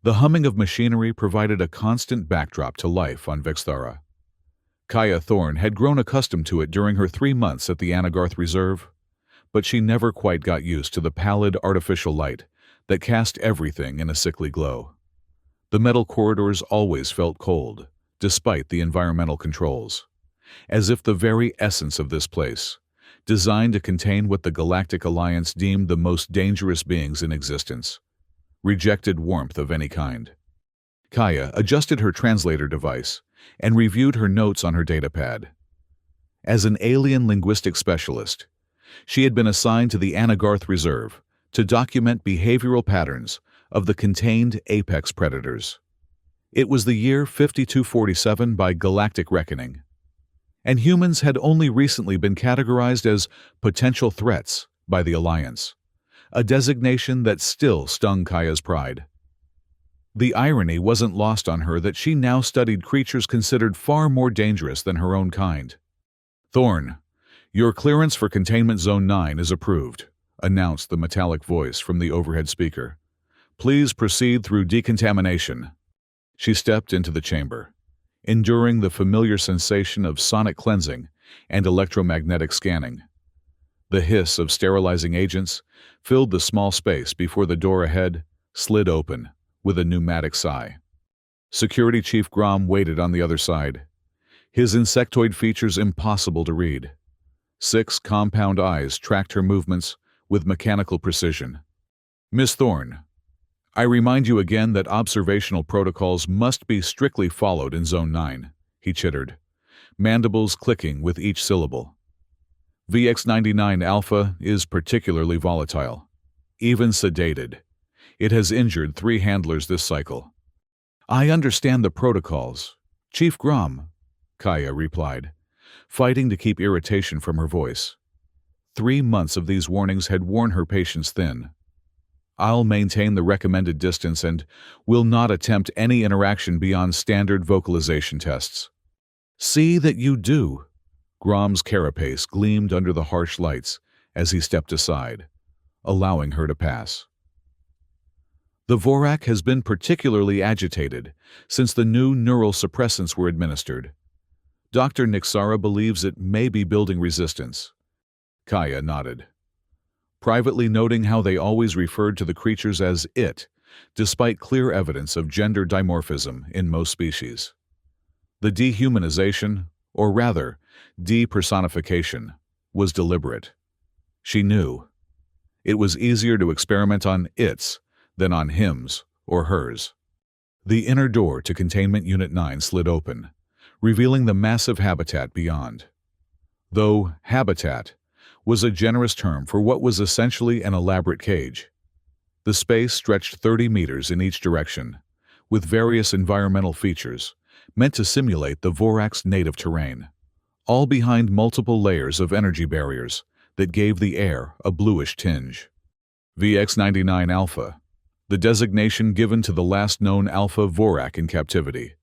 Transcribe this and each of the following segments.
The humming of machinery provided a constant backdrop to life on Vexthara. Kaya Thorne had grown accustomed to it during her 3 months at the Anagarth Reserve, but she never quite got used to the pallid artificial light that cast everything in a sickly glow. The metal corridors always felt cold, despite the environmental controls, as if the very essence of this place, designed to contain what the Galactic Alliance deemed the most dangerous beings in existence, rejected warmth of any kind. Kaya adjusted her translator device and reviewed her notes on her datapad. As an alien linguistic specialist, she had been assigned to the Anagarth Reserve to document behavioral patterns of the contained apex predators. It was the year 5247 by galactic reckoning, and humans had only recently been categorized as potential threats by the Alliance, a designation that still stung Kaya's pride. The irony wasn't lost on her that she now studied creatures considered far more dangerous than her own kind. "Thorne, your clearance for Containment Zone 9 is approved," announced the metallic voice from the overhead speaker. "Please proceed through decontamination." She stepped into the chamber, enduring the familiar sensation of sonic cleansing and electromagnetic scanning. The hiss of sterilizing agents filled the small space before the door ahead slid open with a pneumatic sigh. Security Chief Grom waited on the other side, his insectoid features impossible to read. 6 compound eyes tracked her movements with mechanical precision. "Miss Thorne, I remind you again that observational protocols must be strictly followed in Zone 9, he chittered, mandibles clicking with each syllable. VX-99 Alpha is particularly volatile, even sedated. It has injured 3 handlers this cycle. I understand the protocols, Chief Grom, Kaya replied, fighting to keep irritation from her voice. 3 months of these warnings had worn her patience thin. I'll maintain the recommended distance and will not attempt any interaction beyond standard vocalization tests. See that you do. Grom's carapace gleamed under the harsh lights as he stepped aside, allowing her to pass. The Vorak has been particularly agitated since the new neural suppressants were administered. Dr. Nixara believes it may be building resistance. Kaya nodded, privately noting how they always referred to the creatures as it, despite clear evidence of gender dimorphism in most species. The dehumanization, or rather, depersonification, was deliberate. She knew. It was easier to experiment on its than on hims or hers. The inner door to Containment Unit 9 slid open, revealing the massive habitat beyond. Though habitat was a generous term for what was essentially an elaborate cage. The space stretched 30 meters in each direction, with various environmental features meant to simulate the Vorak's native terrain, all behind multiple layers of energy barriers that gave the air a bluish tinge. VX-99 Alpha, the designation given to the last known Alpha Vorak in captivity,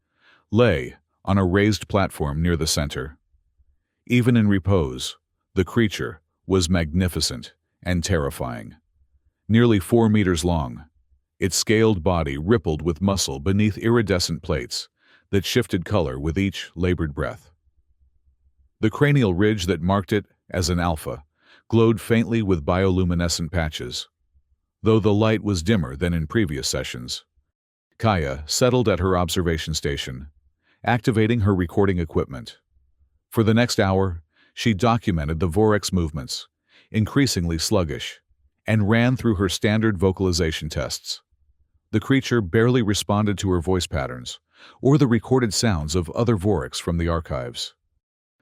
lay on a raised platform near the center. Even in repose, the creature was magnificent and terrifying. Nearly 4 meters long, its scaled body rippled with muscle beneath iridescent plates that shifted color with each labored breath. The cranial ridge that marked it as an alpha glowed faintly with bioluminescent patches, though the light was dimmer than in previous sessions. Kaya settled at her observation station, activating her recording equipment. For the next hour, she documented the Vorak's movements, increasingly sluggish, and ran through her standard vocalization tests. The creature barely responded to her voice patterns or the recorded sounds of other Voraks from the archives.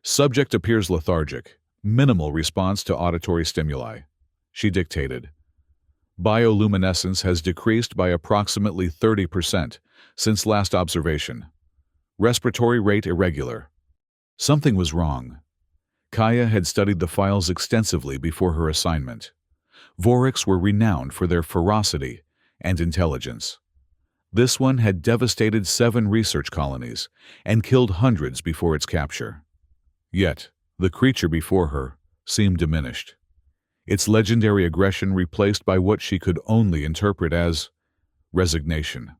Subject appears lethargic, minimal response to auditory stimuli, she dictated. Bioluminescence has decreased by approximately 30% since last observation. Respiratory rate irregular. Something was wrong. Kaya had studied the files extensively before her assignment. Voraks were renowned for their ferocity and intelligence. This one had devastated 7 research colonies and killed hundreds before its capture. Yet, the creature before her seemed diminished, its legendary aggression replaced by what she could only interpret as resignation.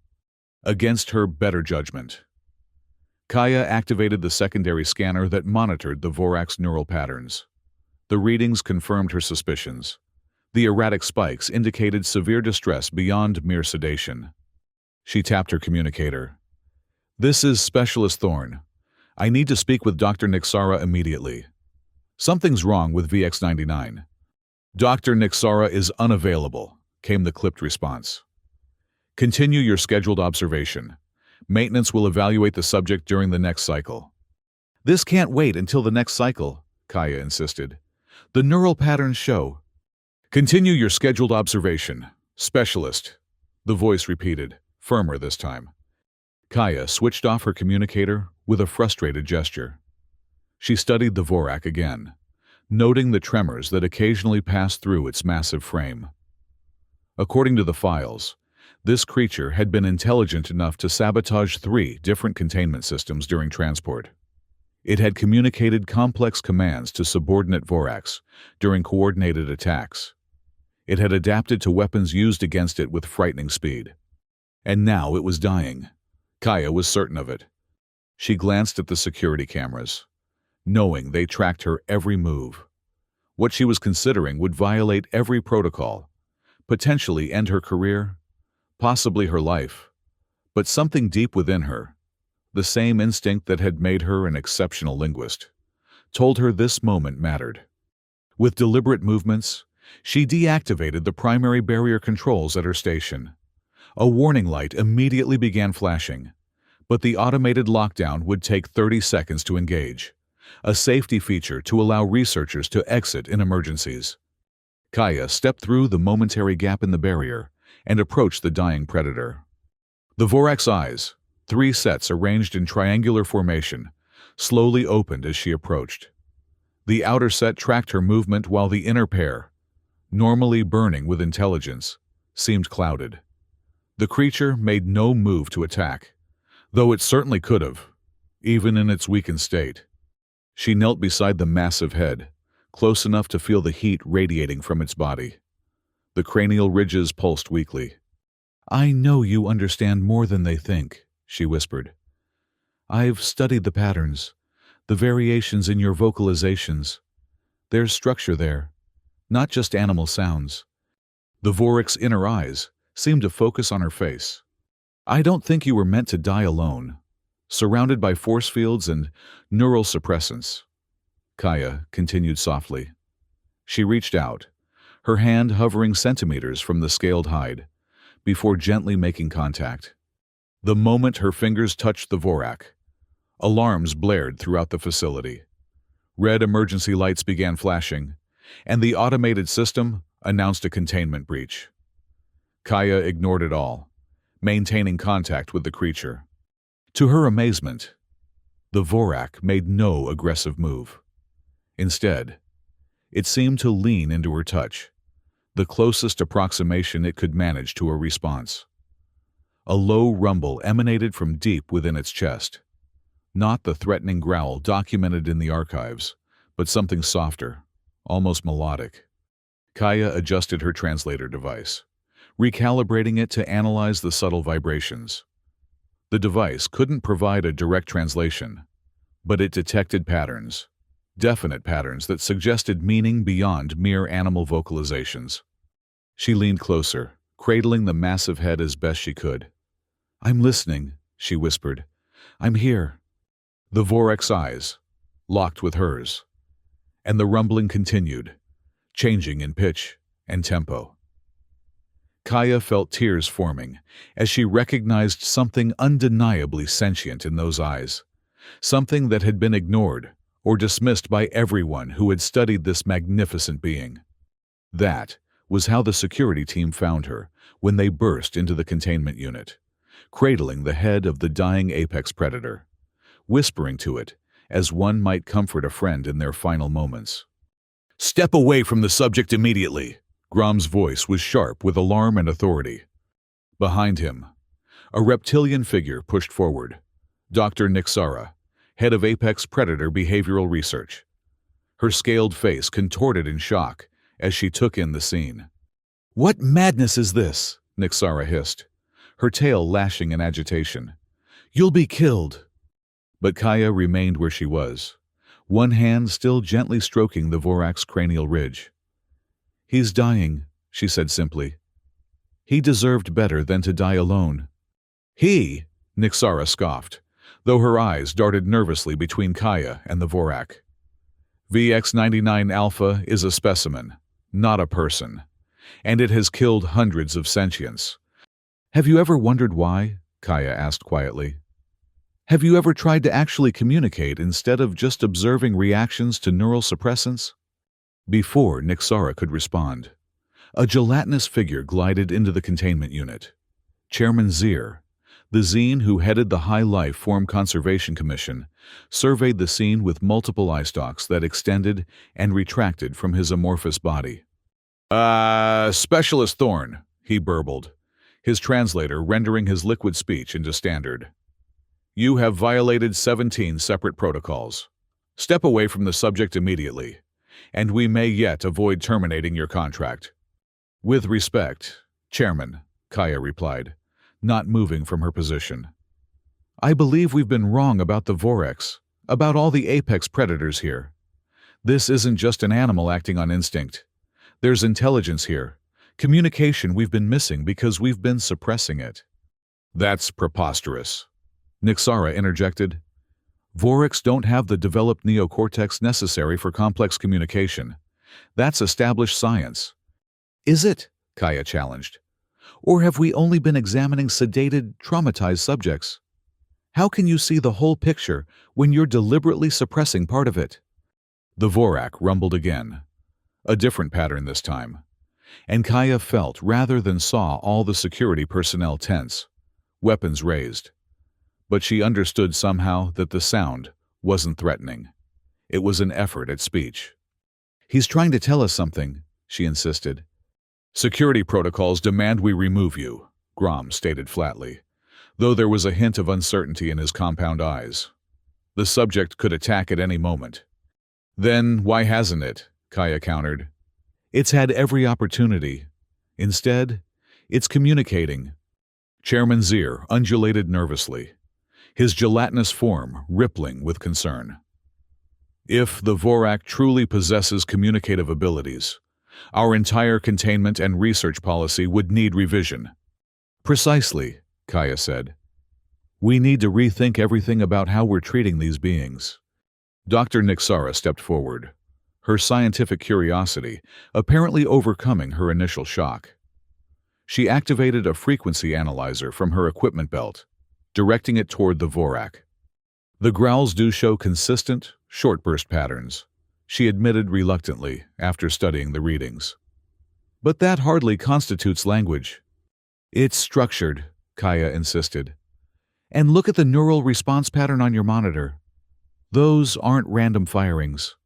Against her better judgment, Kaya activated the secondary scanner that monitored the Vorax neural patterns. The readings confirmed her suspicions. The erratic spikes indicated severe distress beyond mere sedation. She tapped her communicator. "This is Specialist Thorne. I need to speak with Dr. Nixara immediately. Something's wrong with VX-99. "Dr. Nixara is unavailable," came the clipped response. "Continue your scheduled observation. Maintenance will evaluate the subject during the next cycle." "This can't wait until the next cycle," Kaya insisted. "The neural patterns show." "Continue your scheduled observation, Specialist," the voice repeated, firmer this time. Kaya switched off her communicator with a frustrated gesture. She studied the Vorak again, noting the tremors that occasionally passed through its massive frame. According to the files, this creature had been intelligent enough to sabotage 3 different containment systems during transport. It had communicated complex commands to subordinate Voraks during coordinated attacks. It had adapted to weapons used against it with frightening speed. And now it was dying. Kaya was certain of it. She glanced at the security cameras, knowing they tracked her every move. What she was considering would violate every protocol, potentially end her career, possibly her life. But something deep within her, the same instinct that had made her an exceptional linguist, told her this moment mattered. With deliberate movements, she deactivated the primary barrier controls at her station. A warning light immediately began flashing, but the automated lockdown would take 30 seconds to engage, a safety feature to allow researchers to exit in emergencies. Kaya stepped through the momentary gap in the barrier and approached the dying predator. The Vorak's eyes, 3 sets arranged in triangular formation, slowly opened as she approached. The outer set tracked her movement while the inner pair, normally burning with intelligence, seemed clouded. The creature made no move to attack, though it certainly could have, even in its weakened state. She knelt beside the massive head, close enough to feel the heat radiating from its body. The cranial ridges pulsed weakly. "I know you understand more than they think," she whispered. "I've studied the patterns, the variations in your vocalizations. There's structure there, not just animal sounds." The Vorak's inner eyes seemed to focus on her face. "I don't think you were meant to die alone, surrounded by force fields and neural suppressants," Kaya continued softly. She reached out, her hand hovering centimeters from the scaled hide, before gently making contact. The moment her fingers touched the Vorak, alarms blared throughout the facility. Red emergency lights began flashing, and the automated system announced a containment breach. Kaya ignored it all, maintaining contact with the creature. To her amazement, the Vorak made no aggressive move. Instead, it seemed to lean into her touch, the closest approximation it could manage to a response. A low rumble emanated from deep within its chest. Not the threatening growl documented in the archives, but something softer, almost melodic. Kaya adjusted her translator device, recalibrating it to analyze the subtle vibrations. The device couldn't provide a direct translation, but it detected patterns, definite patterns that suggested meaning beyond mere animal vocalizations. She leaned closer, cradling the massive head as best she could. "I'm listening," she whispered. "I'm here." The Vorak's eyes locked with hers, and the rumbling continued, changing in pitch and tempo. Kaya felt tears forming as she recognized something undeniably sentient in those eyes, something that had been ignored or dismissed by everyone who had studied this magnificent being. That was how the security team found her when they burst into the containment unit, cradling the head of the dying apex predator, whispering to it as one might comfort a friend in their final moments. "Step away from the subject immediately!" Grom's voice was sharp with alarm and authority. Behind him, a reptilian figure pushed forward, Dr. Nixara, head of Apex Predator Behavioral Research. Her scaled face contorted in shock as she took in the scene. "What madness is this?" Nixara hissed, her tail lashing in agitation. "You'll be killed!" But Kaya remained where she was, one hand still gently stroking the Vorak's cranial ridge. "He's dying," she said simply. "He deserved better than to die alone." "He?" Nixara scoffed, though her eyes darted nervously between Kaya and the Vorak. "VX-99 Alpha is a specimen, not a person, and it has killed hundreds of sentients. Have you ever wondered why?" Kaya asked quietly. "Have you ever tried to actually communicate instead of just observing reactions to neural suppressants?" Before Nixara could respond, a gelatinous figure glided into the containment unit. Chairman Zier, the Zine who headed the High Life Form Conservation Commission, surveyed the scene with multiple eye stalks that extended and retracted from his amorphous body. Specialist Thorne," he burbled, his translator rendering his liquid speech into standard. "You have violated 17 separate protocols. Step away from the subject immediately, and we may yet avoid terminating your contract." "With respect, Chairman," Kaya replied, not moving from her position. "I believe we've been wrong about the Vorex, about all the apex predators here. This isn't just an animal acting on instinct. There's intelligence here, communication we've been missing because we've been suppressing it." "That's preposterous," Nixara interjected. "Vorex don't have the developed neocortex necessary for complex communication. That's established science." "Is it?" Kaya challenged. "Or have we only been examining sedated, traumatized subjects? How can you see the whole picture when you're deliberately suppressing part of it?" The Vorak rumbled again, a different pattern this time, and Kaya felt rather than saw all the security personnel tense, weapons raised. But she understood somehow that the sound wasn't threatening. It was an effort at speech. "He's trying to tell us something," she insisted. "Security protocols demand we remove you," Grom stated flatly, though there was a hint of uncertainty in his compound eyes. "The subject could attack at any moment." "Then why hasn't it?" Kaya countered. "It's had every opportunity. Instead, it's communicating." Chairman Zier undulated nervously, his gelatinous form rippling with concern. "If the Vorak truly possesses communicative abilities, our entire containment and research policy would need revision." "Precisely," Kaya said. "We need to rethink everything about how we're treating these beings." Dr. Nixara stepped forward, her scientific curiosity apparently overcoming her initial shock. She activated a frequency analyzer from her equipment belt, directing it toward the Vorak. "The growls do show consistent, short-burst patterns," she admitted reluctantly after studying the readings. "But that hardly constitutes language." "It's structured," Kaya insisted. "And look at the neural response pattern on your monitor. Those aren't random firings."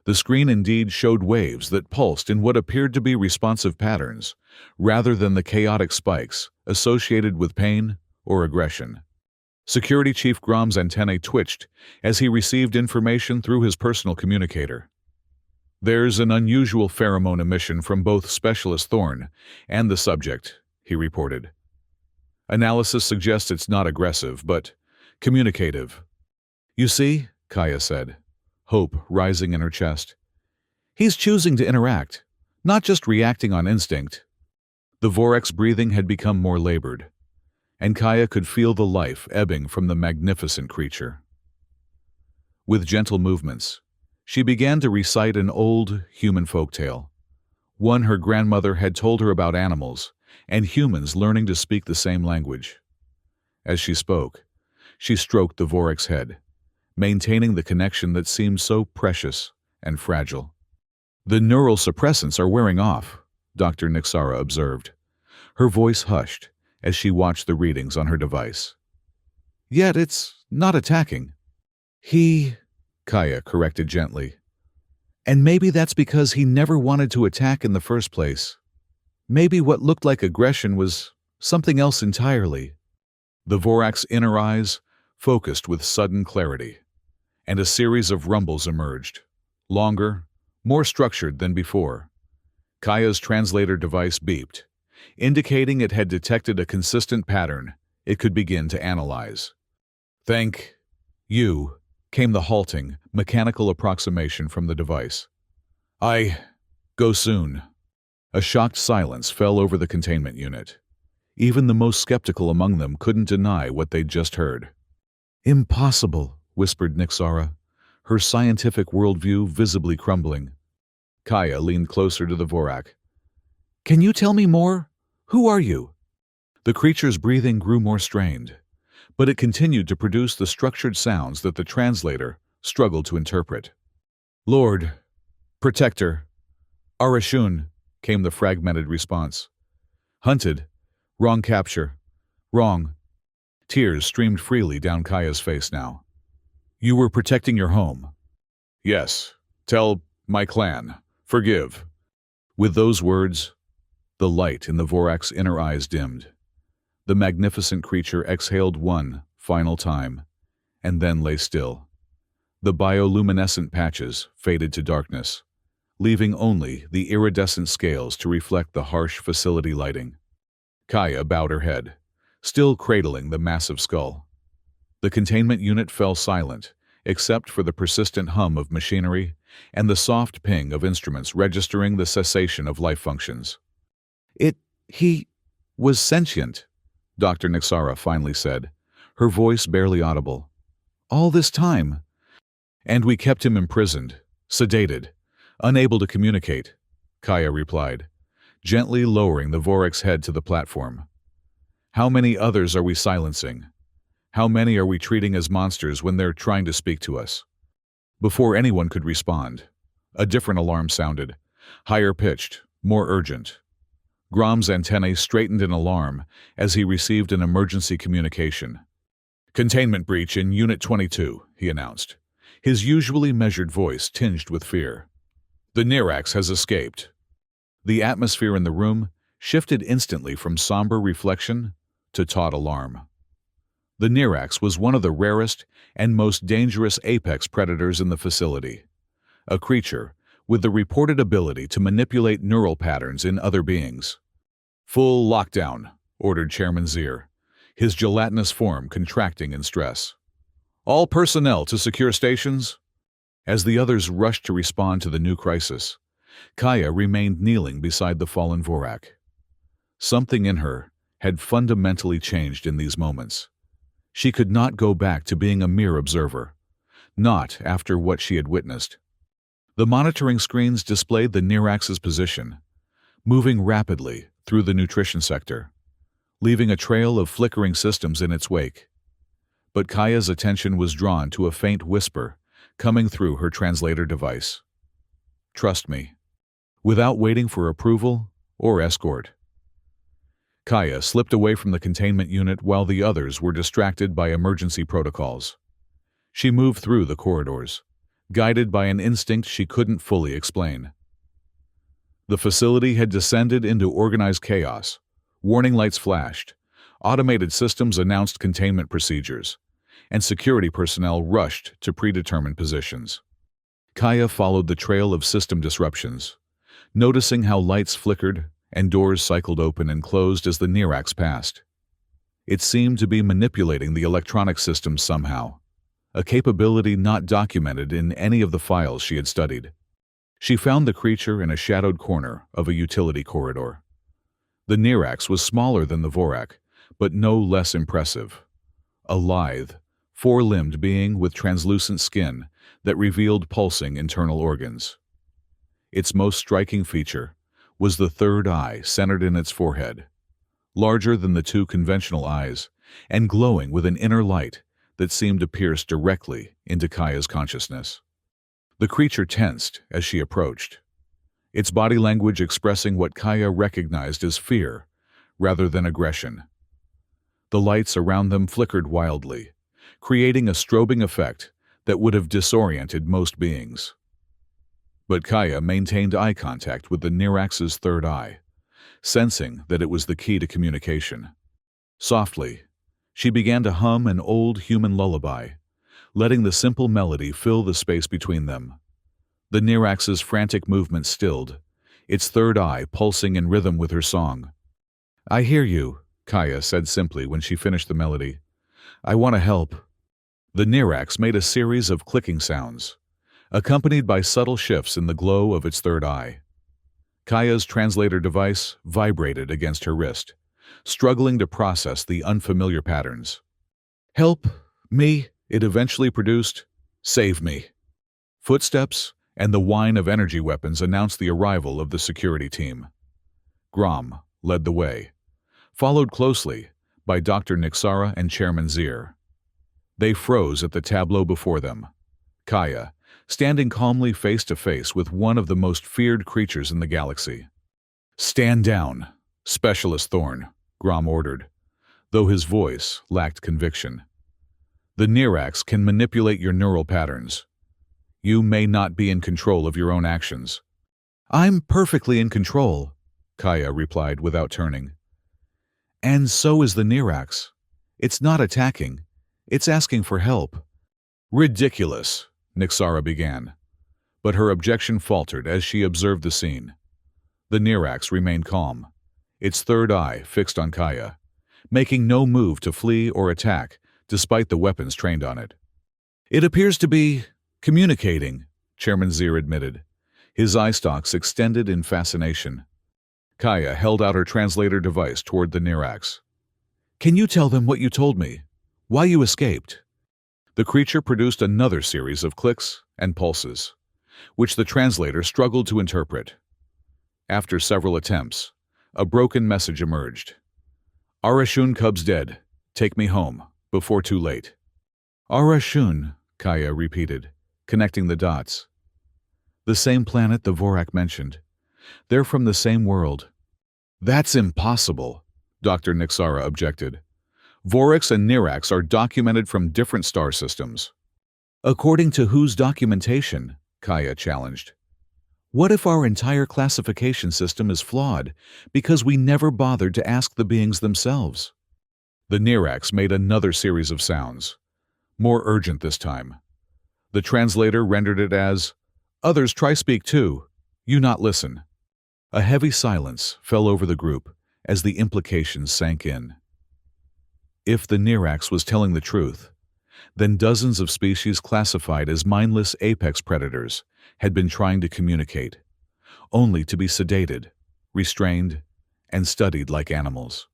The screen indeed showed waves that pulsed in what appeared to be responsive patterns, rather than the chaotic spikes associated with pain or aggression. Security Chief Grom's antennae twitched as he received information through his personal communicator. "There's an unusual pheromone emission from both Specialist Thorne and the subject," he reported. "Analysis suggests it's not aggressive, but communicative." "You see," Kaya said, hope rising in her chest. "He's choosing to interact, not just reacting on instinct." The Vorek's breathing had become more labored, and Kaya could feel the life ebbing from the magnificent creature. With gentle movements, she began to recite an old human folktale, one her grandmother had told her about animals and humans learning to speak the same language. As she spoke, she stroked the Vorek's head, maintaining the connection that seemed so precious and fragile. "The neural suppressants are wearing off," Dr. Nixara observed, her voice hushed as she watched the readings on her device. "Yet it's not attacking." Kaya corrected gently. "And maybe that's because he never wanted to attack in the first place. Maybe what looked like aggression was something else entirely." The Vorak's inner eyes focused with sudden clarity, and a series of rumbles emerged, longer, more structured than before. Kaya's translator device beeped, indicating it had detected a consistent pattern it could begin to analyze. "Thank you," came the halting, mechanical approximation from the device. "I go soon." A shocked silence fell over the containment unit. Even the most skeptical among them couldn't deny what they'd just heard. "Impossible," whispered Nixara, her scientific worldview visibly crumbling. Kaya leaned closer to the Vorak. "Can you tell me more? Who are you?" The creature's breathing grew more strained, but it continued to produce the structured sounds that the translator struggled to interpret. "Lord, Protector, Arashun," came the fragmented response. "Hunted. Wrong capture. Wrong." Tears streamed freely down Kaya's face now. "You were protecting your home." "Yes. Tell my clan. Forgive." With those words, the light in the Vorak's inner eyes dimmed. The magnificent creature exhaled one final time, and then lay still. The bioluminescent patches faded to darkness, leaving only the iridescent scales to reflect the harsh facility lighting. Kaya bowed her head, still cradling the massive skull. The containment unit fell silent, except for the persistent hum of machinery and the soft ping of instruments registering the cessation of life functions. He was sentient," Dr. Nixara finally said, her voice barely audible. "All this time." "And we kept him imprisoned, sedated, unable to communicate," Kaya replied, gently lowering the Vorak's head to the platform. "How many others are we silencing? How many are we treating as monsters when they're trying to speak to us?" Before anyone could respond, a different alarm sounded, higher pitched, more urgent. Grom's antennae straightened in alarm as he received an emergency communication. "Containment breach in Unit 22, he announced, his usually measured voice tinged with fear. "The Nirax has escaped." The atmosphere in the room shifted instantly from somber reflection to taut alarm. The Nirax was one of the rarest and most dangerous apex predators in the facility, a creature with the reported ability to manipulate neural patterns in other beings. "Full lockdown," ordered Chairman Zier, his gelatinous form contracting in stress. "All personnel to secure stations." As the others rushed to respond to the new crisis, Kaya remained kneeling beside the fallen Vorak. Something in her had fundamentally changed in these moments. She could not go back to being a mere observer, not after what she had witnessed. The monitoring screens displayed the Nirax's position, moving rapidly through the nutrition sector, leaving a trail of flickering systems in its wake. But Kaya's attention was drawn to a faint whisper coming through her translator device. "Trust me," without waiting for approval or escort. Kaya slipped away from the containment unit while the others were distracted by emergency protocols. She moved through the corridors, guided by an instinct she couldn't fully explain. The facility had descended into organized chaos. Warning lights flashed, automated systems announced containment procedures, and security personnel rushed to predetermined positions. Kaya followed the trail of system disruptions, noticing how lights flickered and doors cycled open and closed as the Nirax passed. It seemed to be manipulating the electronic systems somehow, a capability not documented in any of the files she had studied. She found the creature in a shadowed corner of a utility corridor. The Nirax was smaller than the Vorak, but no less impressive. A lithe, four-limbed being with translucent skin that revealed pulsing internal organs. Its most striking feature was the third eye centered in its forehead, larger than the two conventional eyes and glowing with an inner light that seemed to pierce directly into Kaya's consciousness. The creature tensed as she approached, its body language expressing what Kaya recognized as fear rather than aggression. The lights around them flickered wildly, creating a strobing effect that would have disoriented most beings. But Kaya maintained eye contact with the Nirax's third eye, sensing that it was the key to communication. Softly, she began to hum an old human lullaby, letting the simple melody fill the space between them. The Nirax's frantic movement stilled, its third eye pulsing in rhythm with her song. I hear you, Kaya said simply when she finished the melody. I want to help. The Nirax made a series of clicking sounds, accompanied by subtle shifts in the glow of its third eye. Kaya's translator device vibrated against her wrist, struggling to process the unfamiliar patterns. Help me, it eventually produced. Save me. Footsteps and the whine of energy weapons announced the arrival of the security team. Grom led the way, followed closely by Dr. Nixara and Chairman Zir. They froze at the tableau before them. Kaya, standing calmly face to face with one of the most feared creatures in the galaxy. Stand down, Specialist Thorn, Grom ordered, though his voice lacked conviction. The Nirax can manipulate your neural patterns. You may not be in control of your own actions. I'm perfectly in control, Kaya replied without turning. And so is the Nirax. It's not attacking. It's asking for help. Ridiculous, Nixara began, but her objection faltered as she observed the scene. The Nirax remained calm, its third eye fixed on Kaya, making no move to flee or attack despite the weapons trained on it. It appears to be communicating, Chairman Zir admitted, his eye stalks extended in fascination. Kaya held out her translator device toward the Nirax. Can you tell them what you told me? Why you escaped? The creature produced another series of clicks and pulses, which the translator struggled to interpret. After several attempts, a broken message emerged. Arashun Cub's dead. Take me home, before too late. Arashun, Kaya repeated, connecting the dots. The same planet the Vorak mentioned. They're from the same world. That's impossible, Dr. Nixara objected. Voraks and Nirax are documented from different star systems. According to whose documentation? Kaya challenged. What if our entire classification system is flawed because we never bothered to ask the beings themselves? The Nirax made another series of sounds, more urgent this time. The translator rendered it as, Others try speak too, you not listen. A heavy silence fell over the group as the implications sank in. If the Nirax was telling the truth, then dozens of species classified as mindless apex predators had been trying to communicate, only to be sedated, restrained, and studied like animals.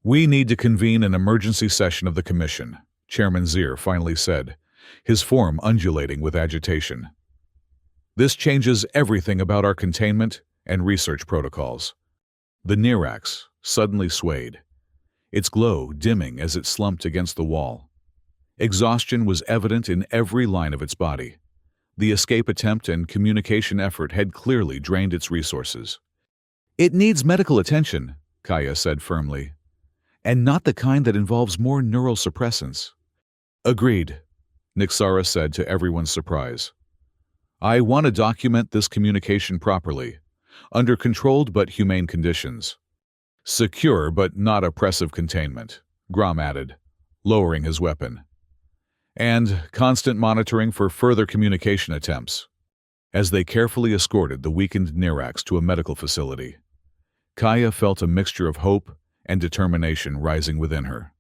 We need to convene an emergency session of the Commission, Chairman Zir finally said, his form undulating with agitation. This changes everything about our containment and research protocols. The Nirax suddenly swayed, its glow dimming as it slumped against the wall. Exhaustion was evident in every line of its body. The escape attempt and communication effort had clearly drained its resources. It needs medical attention, Kaya said firmly, and not the kind that involves more neural suppressants. Agreed, Nixara said to everyone's surprise. I want to document this communication properly, under controlled but humane conditions. Secure but not oppressive containment, Grom added, lowering his weapon. And constant monitoring for further communication attempts. As they carefully escorted the weakened Nirax to a medical facility, Kaya felt a mixture of hope and determination rising within her.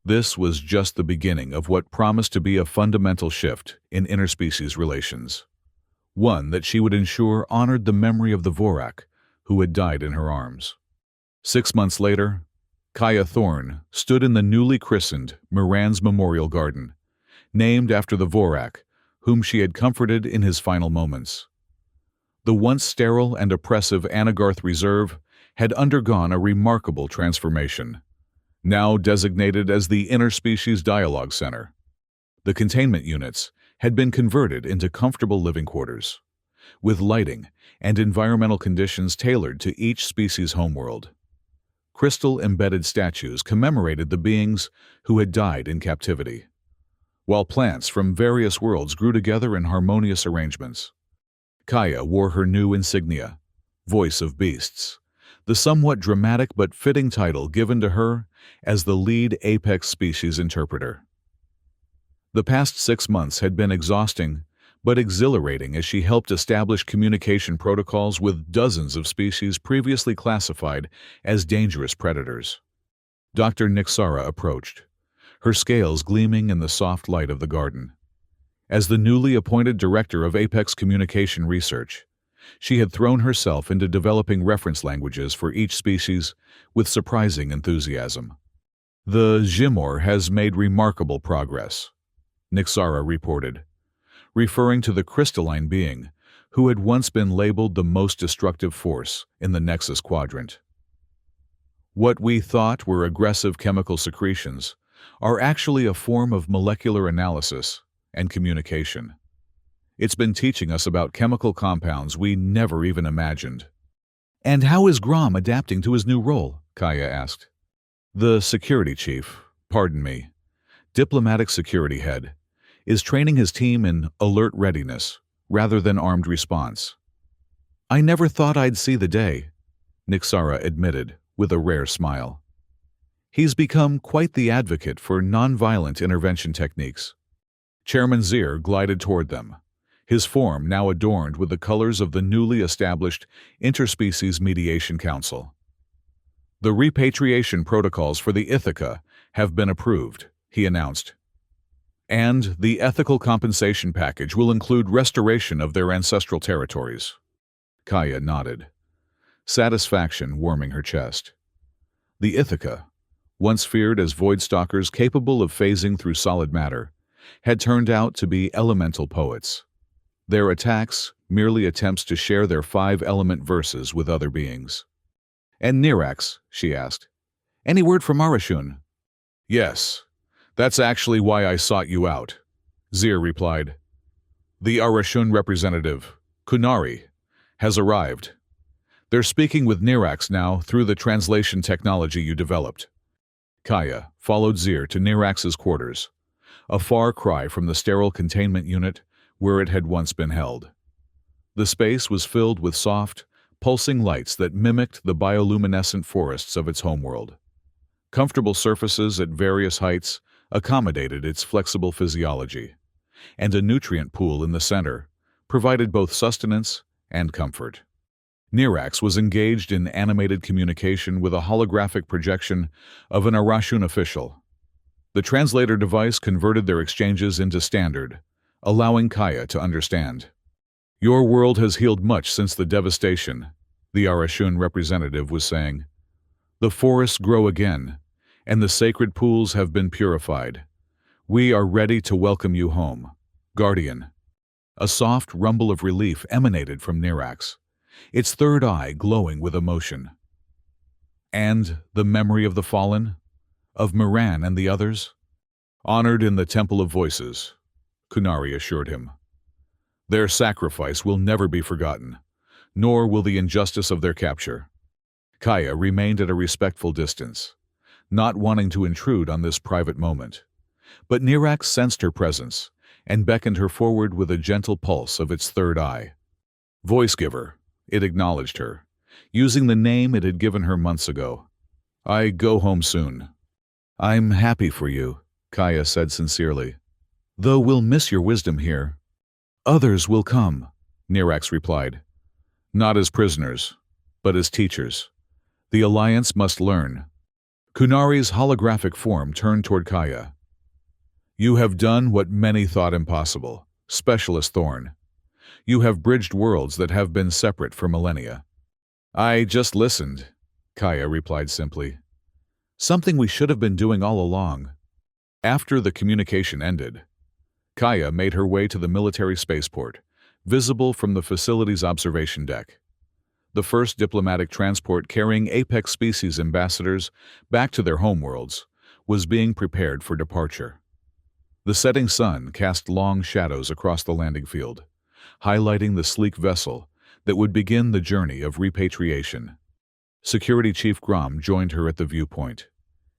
This was just the beginning of what promised to be a fundamental shift in interspecies relations, one that she would ensure honored the memory of the Vorak who had died in her arms. 6 months later, Kaya Thorne stood in the newly christened Moran's Memorial Garden, named after the Vorak, whom she had comforted in his final moments. The once sterile and oppressive Anagarth Reserve had undergone a remarkable transformation, now designated as the Interspecies Dialogue Center. The containment units had been converted into comfortable living quarters, with lighting and environmental conditions tailored to each species' homeworld. Crystal-embedded statues commemorated the beings who had died in captivity, while plants from various worlds grew together in harmonious arrangements. Kaya wore her new insignia, Voice of Beasts, the somewhat dramatic but fitting title given to her as the lead apex species interpreter. The past 6 months had been exhausting, but exhilarating as she helped establish communication protocols with dozens of species previously classified as dangerous predators. Dr. Nixara approached, her scales gleaming in the soft light of the garden. As the newly appointed director of Apex Communication Research, she had thrown herself into developing reference languages for each species with surprising enthusiasm. The Jimor has made remarkable progress, Nixara reported, referring to the crystalline being who had once been labeled the most destructive force in the Nexus Quadrant. What we thought were aggressive chemical secretions are actually a form of molecular analysis and communication. It's been teaching us about chemical compounds we never even imagined. And how is Grom adapting to his new role? Kaya asked. The security chief, pardon me, diplomatic security head, is training his team in alert readiness rather than armed response. I never thought I'd see the day, Nixara admitted with a rare smile. He's become quite the advocate for nonviolent intervention techniques. Chairman Zir glided toward them, his form now adorned with the colors of the newly established Interspecies Mediation Council. The repatriation protocols for the Ithaca have been approved, he announced. And the ethical compensation package will include restoration of their ancestral territories. Kaya nodded, satisfaction warming her chest. The Ithaca, once feared as void stalkers capable of phasing through solid matter, had turned out to be elemental poets. Their attacks merely attempts to share their 5-element verses with other beings. And Nirax, she asked. Any word from Arashun? Yes, that's actually why I sought you out, Zir replied. The Arashun representative, Kunari, has arrived. They're speaking with Nirax now through the translation technology you developed. Kaya followed Zir to Nirax's quarters, a far cry from the sterile containment unit where it had once been held. The space was filled with soft, pulsing lights that mimicked the bioluminescent forests of its homeworld. Comfortable surfaces at various heights accommodated its flexible physiology, and a nutrient pool in the center provided both sustenance and comfort. Nirax was engaged in animated communication with a holographic projection of an Arashun official. The translator device converted their exchanges into standard, allowing Kaya to understand. Your world has healed much since the devastation, the Arashun representative was saying. The forests grow again, and the sacred pools have been purified. We are ready to welcome you home, Guardian. A soft rumble of relief emanated from Nirax, its third eye glowing with emotion. And the memory of the fallen? Of Miran and the others? Honored in the Temple of Voices, Kunari assured him. Their sacrifice will never be forgotten, nor will the injustice of their capture. Kaya remained at a respectful distance, not wanting to intrude on this private moment. But Nirax sensed her presence and beckoned her forward with a gentle pulse of its third eye. Voice giver, it acknowledged her, using the name it had given her months ago. I go home soon. I'm happy for you, Kaya said sincerely. Though we'll miss your wisdom here. Others will come, Nirax replied. Not as prisoners, but as teachers. The Alliance must learn. Kunari's holographic form turned toward Kaya. You have done what many thought impossible, Specialist Thorn. You have bridged worlds that have been separate for millennia. I just listened, Kaya replied simply. Something we should have been doing all along. After the communication ended, Kaya made her way to the military spaceport, visible from the facility's observation deck. The first diplomatic transport carrying Apex species ambassadors back to their homeworlds was being prepared for departure. The setting sun cast long shadows across the landing field, highlighting the sleek vessel that would begin the journey of repatriation. Security Chief Grom joined her at the viewpoint,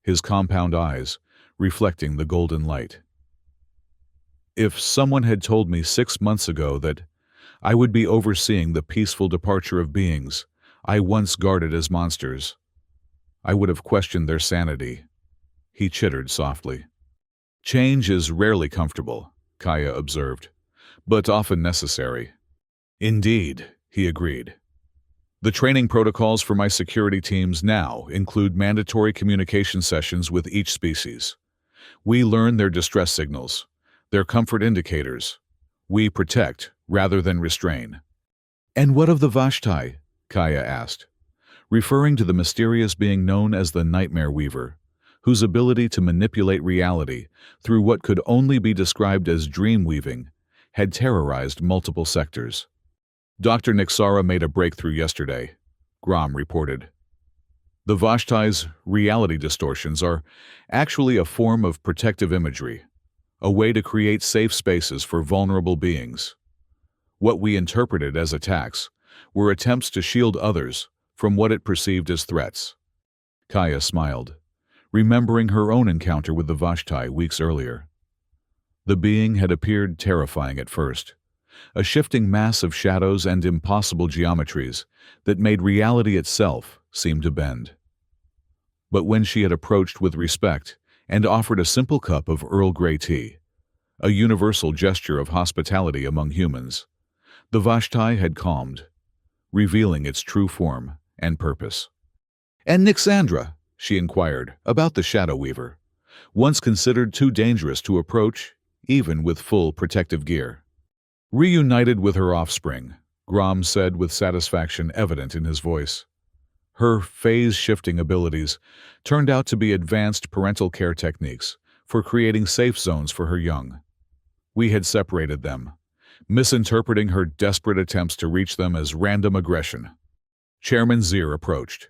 his compound eyes reflecting the golden light. If someone had told me 6 months ago that I would be overseeing the peaceful departure of beings I once guarded as monsters, I would have questioned their sanity. He chittered softly. Change is rarely comfortable, Kaya observed, but often necessary. Indeed, he agreed. The training protocols for my security teams now include mandatory communication sessions with each species. We learn their distress signals, their comfort indicators. We protect rather than restrain. And what of the Vashtai? Kaya asked, referring to the mysterious being known as the Nightmare Weaver, whose ability to manipulate reality through what could only be described as dream weaving had terrorized multiple sectors. Dr. Nixara made a breakthrough yesterday, Grom reported. The Vashtai's reality distortions are actually a form of protective imagery, a way to create safe spaces for vulnerable beings. What we interpreted as attacks were attempts to shield others from what it perceived as threats. Kaya smiled, remembering her own encounter with the Vashtai weeks earlier. The being had appeared terrifying at first, a shifting mass of shadows and impossible geometries that made reality itself seem to bend. But when she had approached with respect and offered a simple cup of Earl Grey tea, a universal gesture of hospitality among humans, the Vashtai had calmed, revealing its true form and purpose. "And Nixandra," she inquired, about the Shadow Weaver, once considered too dangerous to approach, even with full protective gear. Reunited with her offspring, Grom said with satisfaction evident in his voice. Her phase-shifting abilities turned out to be advanced parental care techniques for creating safe zones for her young. We had separated them, misinterpreting her desperate attempts to reach them as random aggression. Chairman Zir approached,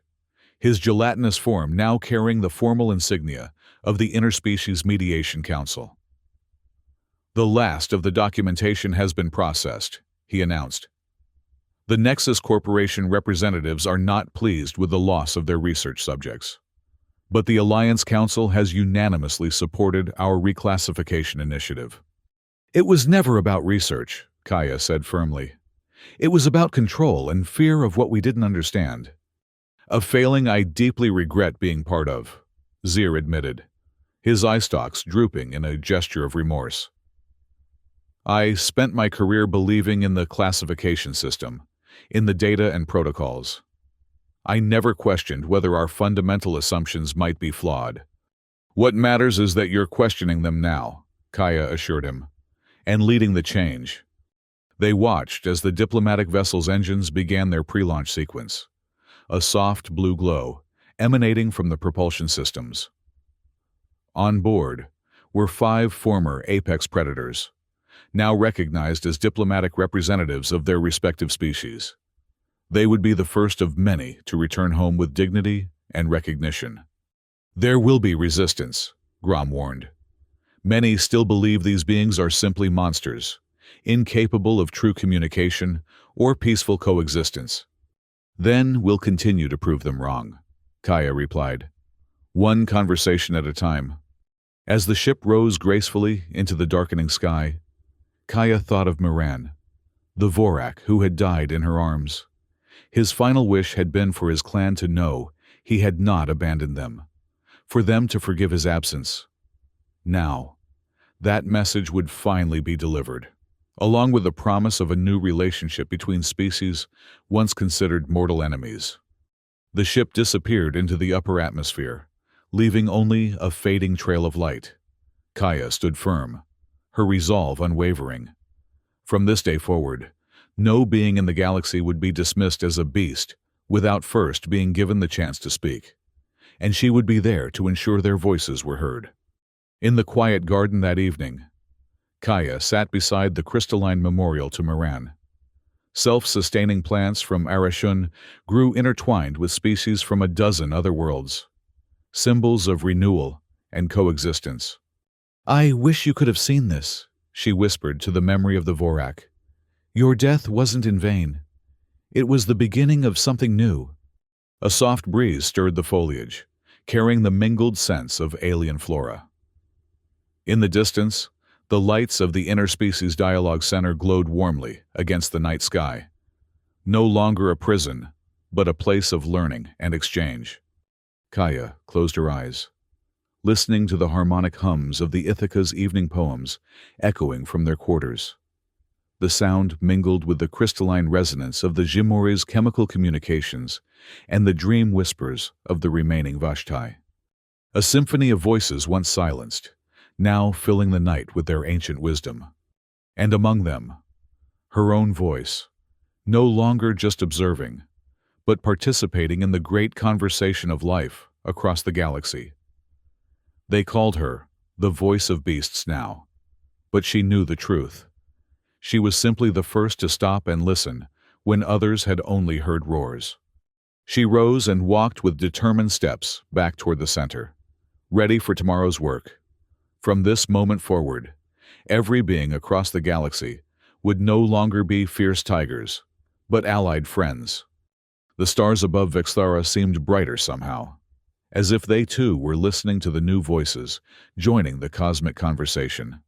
his gelatinous form now carrying the formal insignia of the Interspecies Mediation Council. "The last of the documentation has been processed," he announced. "The Nexus Corporation representatives are not pleased with the loss of their research subjects. But the Alliance Council has unanimously supported our reclassification initiative." "It was never about research," Kaya said firmly. "It was about control and fear of what we didn't understand." "A failing I deeply regret being part of," Zir admitted, his eye stalks drooping in a gesture of remorse. "I spent my career believing in the classification system, in the data and protocols. I never questioned whether our fundamental assumptions might be flawed. What matters is that you're questioning them now," Kaya assured him, "and leading the change." They watched as the diplomatic vessel's engines began their pre-launch sequence, a soft blue glow emanating from the propulsion systems. On board were 5 former apex predators, now recognized as diplomatic representatives of their respective species. They would be the first of many to return home with dignity and recognition. "There will be resistance," Grom warned. "Many still believe these beings are simply monsters, incapable of true communication or peaceful coexistence. Then we'll continue to prove them wrong," Kaya replied, one conversation at a time. As the ship rose gracefully into the darkening sky, Kaya thought of Moran, the Vorak who had died in her arms. His final wish had been for his clan to know he had not abandoned them, for them to forgive his absence. Now, that message would finally be delivered, along with the promise of a new relationship between species once considered mortal enemies. The ship disappeared into the upper atmosphere, leaving only a fading trail of light. Kaya stood firm, her resolve unwavering. From this day forward, no being in the galaxy would be dismissed as a beast without first being given the chance to speak, and she would be there to ensure their voices were heard. In the quiet garden that evening, Kaya sat beside the crystalline memorial to Moran. Self-sustaining plants from Arashun grew intertwined with species from a dozen other worlds, symbols of renewal and coexistence. "I wish you could have seen this," she whispered to the memory of the Vorak. "Your death wasn't in vain. It was the beginning of something new." A soft breeze stirred the foliage, carrying the mingled scents of alien flora. In the distance, the lights of the Interspecies Dialogue Center glowed warmly against the night sky. No longer a prison, but a place of learning and exchange. Kaya closed her eyes, listening to the harmonic hums of the Ithaca's evening poems echoing from their quarters. The sound mingled with the crystalline resonance of the Jimori's chemical communications and the dream whispers of the remaining Vashtai. A symphony of voices once silenced, now filling the night with their ancient wisdom. And among them, her own voice, no longer just observing, but participating in the great conversation of life across the galaxy. They called her the voice of beasts now, but she knew the truth. She was simply the first to stop and listen when others had only heard roars. She rose and walked with determined steps back toward the center, ready for tomorrow's work. From this moment forward, every being across the galaxy would no longer be fierce tigers, but allied friends. The stars above Vixthara seemed brighter somehow, as if they too were listening to the new voices, joining the cosmic conversation.